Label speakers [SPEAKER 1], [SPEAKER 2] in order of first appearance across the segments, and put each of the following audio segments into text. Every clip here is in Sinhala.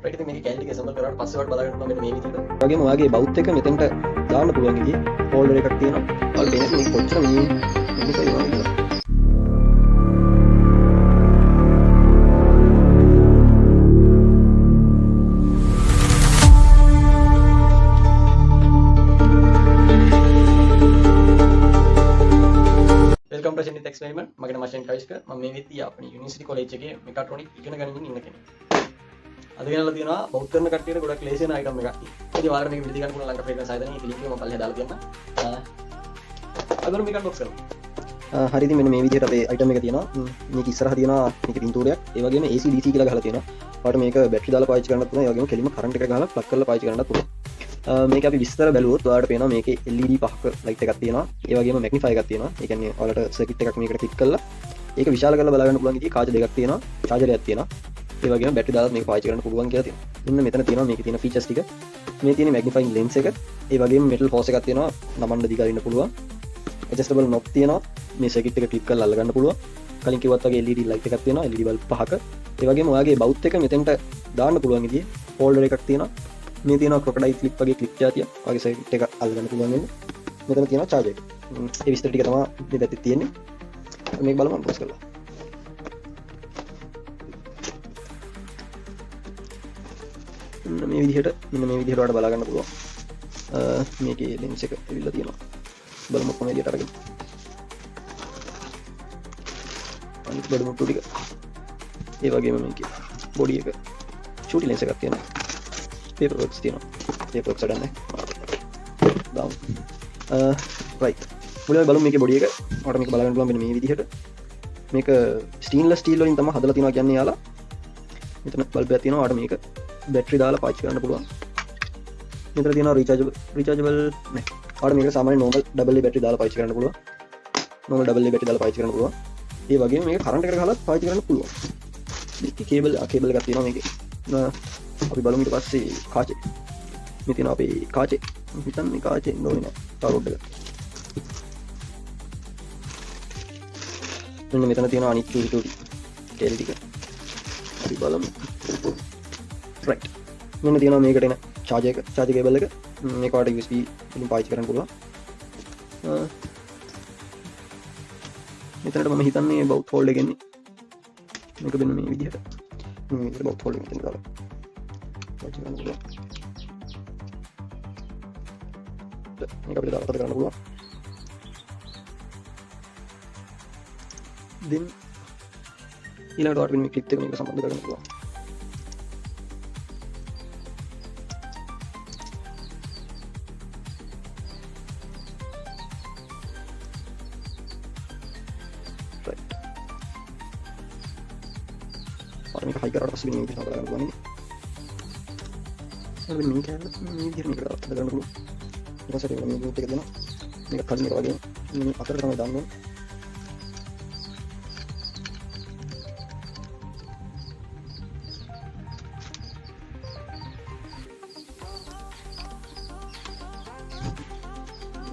[SPEAKER 1] රයිට් ඉතින් මේකේ කැලේ ටික ඇසෙම්බල් කරාට පස්සේ වට බලාගන්න මෙන්න මේ විදිහට. වගේම ඔයාගේ බවුත් එක මෙතෙන්ට දාන්න පුළුවන් ඉතින් හෝල්ඩර් එකක් තියෙනවා. ඔයාලට පේන්නේ මේක කොච්චර මේ මේකයි වගේ කියලා. වෙල්කම් ටු ෂෙනිත් එක්ස්පෙරිමන්ට්. මගේ නම ෂෙන් කයිස්ක. මම මේ වෙද්දී අපේ යුනිවර්සිටි කොලෙජ් එකේ මෙකාට්‍රොනික් ඉගෙන ගනිමින් ඉන්න කෙනෙක්. අද ගෙනල්ලා තියෙනවා බෞද්ධ කරන කට්ටියට ගොඩක් ලේසි වෙන අයිටම් එකක්. ඉතින් ඔයාලට මේක විදි ගන්න පුළුවන් ලංකා ෆ්‍රේග්‍රන්ස් ආයතනයේ ඉතින් ලින්ක් එක මම පල්ලෙහා දාලා තියන්නම්. අදම මේක අන්බොක්ස් කරමු. හරි ඉතින් මෙන්න මේ විදිහට අපේ අයිටම් එක තියෙනවා. මේක ඉස්සරහ තියෙනවා මේක පින්තූරයක්. ඒ වගේම AC DC කියලා ගහලා තියෙනවා. ඔයාලට මේක බැටරි දාලා පාවිච්චි කරන්නත් පුළුවන්. ඒ වගේම කෙලින්ම කරන්ට් එක ගහලා ප්ලග් කරලා පාවිච්චි කරන්නත් පුළුවන්. මේක අපි විස්තර බැලුවොත් ඔයාලට පේනවා මේකේ LED පහක ලයිට් එකක් තියෙනවා. ඒ වගේම මැග්නිෆයි එකක් තියෙනවා. ඒ කියන්නේ ඔයාලට සර්කිට් එකක් මේකට ෆිට කරලා ඒක විශාල කරලා බලා ගන්න පුළුවන්. ඉතින් කාච දෙකක් තියෙනවා. චාර්ජරයක් තියෙනවා. ඒ වගේම බැටරි දාලා මේක පාවිච්චි කරන්න පුළුවන් කියලා තියෙනවා. ඉන්න මෙතන තියෙනවා මේකේ තියෙන ෆීචර්ස් ටික. මේ තියෙන මැග්නිෆයින් ලෙන්ස් එක. ඒ වගේම මෙටල් ෆෝස් එකක් තියෙනවා. නමන්න දිගාරින්න පුළුවන්. ඇඩ්ජස්ටබල් නොබ් තියෙනවා. මේ සර්කිට් එක ක්ලික් කරලා අල්ල ගන්න පුළුවන්. කලින් කිව්වත් වගේ LED ලයිට් එකක් තියෙනවා. LED බල්බ් පහක. ඒ වගේම ඔයාගේ බවුත් එක මෙතෙන්ට දාන්න පුළුවන් ඉතින් හෝල්ඩර් එකක් තියෙනවා. මේ තියෙනවා ක්‍රොකොඩයිල් ක්ලිප් වගේ ක්ලිප් જાතිය. ඔයාගේ සර්කිට් එක අල්ල ගන්න පුළුවන් වෙන්නේ. මෙතන තියෙනවා චාර්ජර් එක. ඒ විස්තර ටික තමයි මේ පැත්තේ තියෙන්නේ. මේක බලමු අන්බොක්ස් කරලා. මේ විදිහට ඔයාලට බලා ගන්න පුළුවන්. මේකේ ලෙන්ස් එක ඇවිල්ලා තියෙනවා. බලමු කොහොමද එළියට අරගෙන. අනිත් බඩ මුට්ටු ටික. ඒ වගේම මේකේ බොඩි එක චූටි ලෙන්ස් එකක් තියෙනවා. පේපර් වර්ක්ස් තියෙනවා. පේපර් වර්ක්ස් හදන්නේ. ඩවුන්. රයිට්. මුලින්ම බලමු මේකේ බොඩි එක. ඔයාලට මේක බලා ගන්න පුළුවන් මෙන්න මේ විදිහට. මේක ස්ටේන්ලස් ස්ටීල් වලින් තමයි හදලා තියෙනවා කියන්නේ යාලා. මෙතන බල්බ් එකක් තියෙනවා. ඔයාලට මේක බැටරි දාලා පාවිච්චි කරන්න පුළුවන්. මෙතන තියෙනවා රීචාර්ජබල් නෑ. ඔයාලට මේක සාමාන්‍ය normal double A බැටරි දාලා පාවිච්චි කරන්න පුළුවන්. normal double A බැටරි දාලා පාවිච්චි කරන්න පුළුවන්. ඒ වගේම මේක කරන්ට් එකට ගහලා පාවිච්චි කරන්න පුළුවන්. මේකේ කේබල් එකක් තියෙනවා මේකේ. අපි බලමු ඊට පස්සේ කාචේ. මේ තියෙනවා අපේ කාචේ. හිතන්නේ කාචේ නෝනේ නෑ. ටවර් එක. මෙන්න මෙතන තියෙනවා අනිත් චූටි කේල් ටික. අපි බලමු. රයිට්. මෙන්න තියෙනවා මේකට එන චාර්ජර් කේබල් එක. මේක ඔයාලට USB වලින් පාවිච්චි කරන්න පුළුවන්. මෙතනට මම හිතන්නේ බවුත් හෝල්ඩ් එක එන්නේ. මේක වෙන මේ විදිහට. මේ විදිහට බවුත් හෝල්ඩ් එක මෙතන දාලා පාවිච්චි කරන්න පුළුවන්. මේක අපිට දාලා කරන්න පුළුවන්. then ඊළඟට ඔයාලට මේ ක්ලිප් එක මේක සම්බන්ධ කරගන්න පුළුවන්. මේක හයි කරාට පස්සේ මේ විදිහට හදලා ගන්න පුළුවන්. හරි මේක මේ විදිහට මේක හදලා ගන්න පුළුවන්. ඊට පස්සේ මේක මේක එක දෙනවා. මේක කලින් එක වගේ මේ අතරට තමයි දාන්න ඕනේ.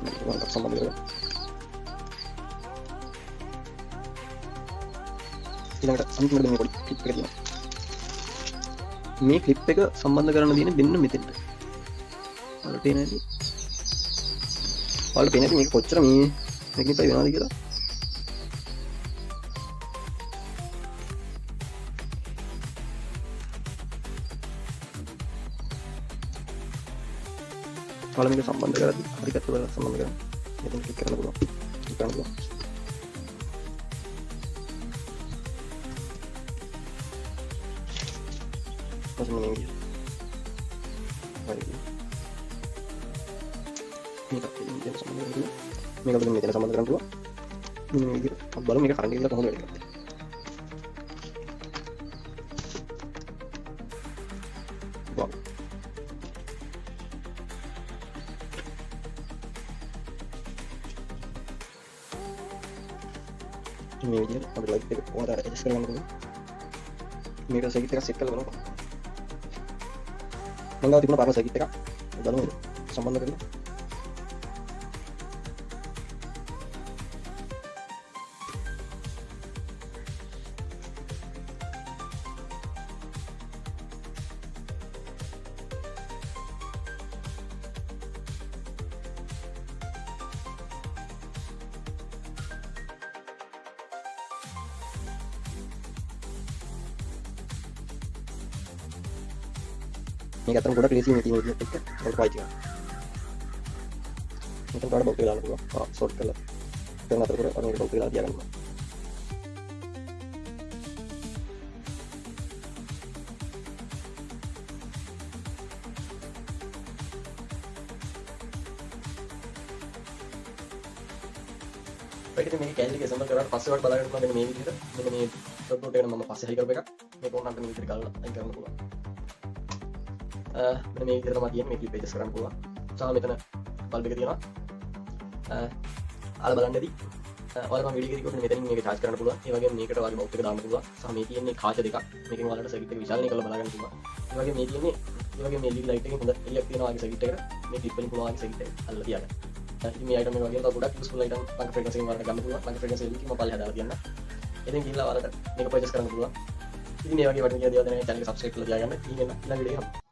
[SPEAKER 1] මේක සම්බන්ධ කරගන්න. ඊළඟට අන්තිමට මේ පොඩි ක්ලිප් එක තියෙනවා. මේ ක්ලිප් එක සම්බන්ධ කරන්න තියෙන දෙන්න මෙතෙන්ට. ඔයාලට පේන්නේ නැති. ඔයාලට පේන්නේ නැති මේක කොච්චර මේ මැග්නිෆයි වෙනවද කියලා. ඔයාලා මේක සම්බන්ධ කරද්දී හරි පැත්ත වල සම්බන්ධ කරන්න. මෙතන ක්ලික් කරන්න පුළුවන්. ක්ලික් කරන්න පුළුවන්. Masih meninggi. Ini tak sama dengan dulu. Mereka belum tidak sama dengan dulu. Ini gitu. Baru mereka karena kita kamu dari. Wow. Ini aja. Ambil lagi. Oh ada sekarang dulu. Mereka saya kita set kalau මංගාව තිබුණ පාරම සර්කිට් එකක් බලමු සම්බන්ධ කරලා. මේක අතරම ගොඩක් ලේසියෙන් තියෙන විදිහට එක්ක අපිට පාවිච්චි කරන්න. මෙතන කාඩ බොක්ස් එක දාන්න පුළුවන්. සෝට් කරලා කරන අතරතුර අර මේක බොක්ස් එක දාලා තියාගන්න පුළුවන්. මේක කැන්ඩි එක සම්බන්ධ කරලා පස්සේ වට බලාගන්න පුළුවන් මෙන්න මේ විදිහට. මෙන්න මේ ඩොට් ඩොට් එක මම පස්සේ හයි කරපු එක. මේක ඕනනම් මේ විදිහට ගලලා අයින් කරන්න පුළුවන්. මෙන්න මේ විදිහට තමයි තියෙන්නේ. මේ ක්ලිප් ඇඩ්ජස්ට් කරන්න පුළුවන්. සහ මෙතන බල්බ් එක තියෙනවා. ආල බලන්න ඇති. ඔයාලා මම වීඩියෝ එකේ කිව්වොත් මෙතනින් මේක charge කරන්න පුළුවන්. ඒ වගේම මේකට වගේ බොක්ස් එක දාන්න පුළුවන්. සහ මේ තියෙන්නේ කාච දෙකක්. මේකෙන් ඔයාලට සර්කිට් එක විශාලණය කරලා බලා ගන්න පුළුවන්. ඒ වගේම මේ තියෙන්නේ ඒ වගේම LED ලයිට් එකකින් හොඳ එළියක් තියෙනවා වගේ සර්කිට් එකට. මේ ක්ලිප් වලින් පුළුවන් වගේ සර්කිට් එක අල්ලලා තියාගන්න. ඉතින් මේ item එක වගේ තව ගොඩක් useful item ලංක fragrance එකෙන් වලට ගන්න පුළුවන්. ලංක fragrance link එක මම පල්ලෙහා දාලා තියන්න. ඉතින් ගිහිල්ලා ඔයාලට මේක purchase කරන්න පුළුවන්. ඉතින් මේ වගේ වටිනා දේවල් දැනගෙන channel එක subscribe කරලා තියාගන්න. ඉතින් එන්න ඊළඟ වීඩියෝ එක